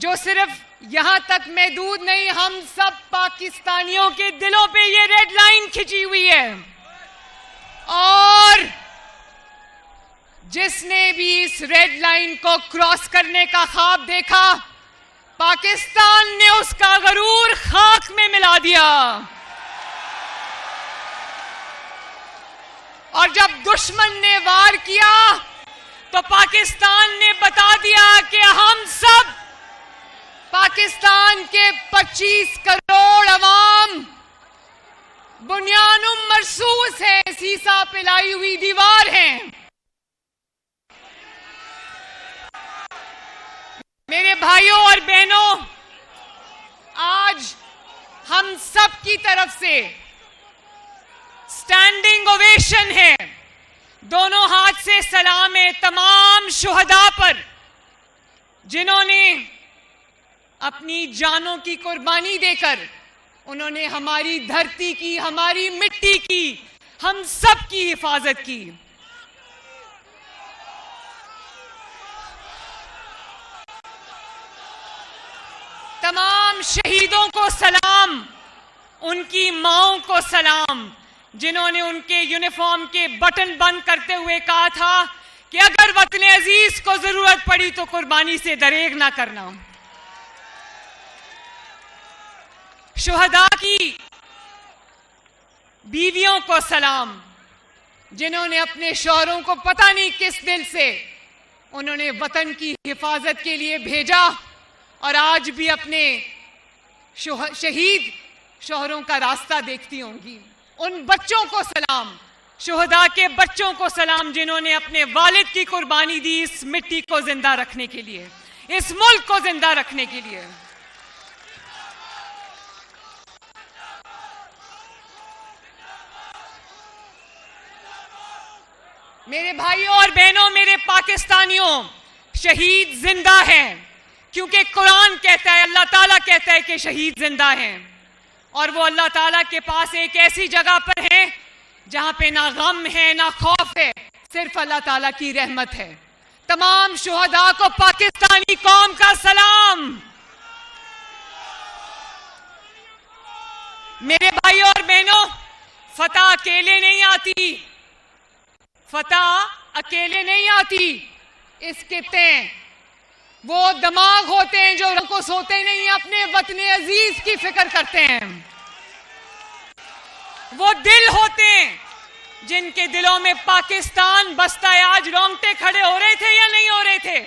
जो सिर्फ यहां तक महदूद नहीं, हम सब पाकिस्तानियों के दिलों पे ये रेड लाइन खिंची हुई है। और जिसने भी इस रेड लाइन को क्रॉस करने का ख्वाब देखा, पाकिस्तान ने उसका गरूर खाक में मिला दिया। और जब दुश्मन ने वार किया तो पाकिस्तान ने बता दिया कि हम सब पाकिस्तान के 25 करोड़ अवाम बुनियानुम मरसूस है, सीसा पिलाई हुई दीवार हैं। मेरे भाइयों और बहनों, आज हम सब की तरफ से स्टैंडिंग ओवेशन है। दोनों हाथ से सलाम है तमाम शुहदा पर, जिन्होंने अपनी जानों की कुर्बानी देकर उन्होंने हमारी धरती की, हमारी मिट्टी की, हम सब की हिफाजत की। तमाम शहीदों को सलाम, उनकी माओं को सलाम, जिन्होंने उनके यूनिफॉर्म के बटन बंद करते हुए कहा था कि अगर वतन अजीज को जरूरत पड़ी तो कुर्बानी से दरेग ना करना। शुहदा की बीवियों को सलाम, जिन्होंने अपने शौहरों को पता नहीं किस दिल से उन्होंने वतन की हिफाजत के लिए भेजा और आज भी अपने शहीद शौहरों का रास्ता देखती होंगी। उन बच्चों को सलाम, शुहदा के बच्चों को सलाम, जिन्होंने अपने वालिद की कुर्बानी दी इस मिट्टी को जिंदा रखने के लिए, इस मुल्क को जिंदा रखने के लिए। मेरे भाइयों और बहनों, मेरे पाकिस्तानियों, शहीद जिंदा हैं, क्योंकि कुरान कहता है, अल्लाह ताला कहता है कि शहीद जिंदा हैं। और वो अल्लाह ताला के पास एक ऐसी जगह पर है जहां पे ना गम है ना खौफ है, सिर्फ अल्लाह ताला की रहमत है। तमाम शुहदा को पाकिस्तानी कौम का सलाम। मेरे भाइयों और बहनों, फतह अकेले नहीं आती, फतह अकेले नहीं आती। इसके तय वो दिमाग होते हैं जो को सोते नहीं, अपने वतन अजीज की फिक्र करते हैं। वो दिल होते हैं जिनके दिलों में पाकिस्तान बसता है। आज रोंगटे खड़े हो रहे थे या नहीं हो रहे थे?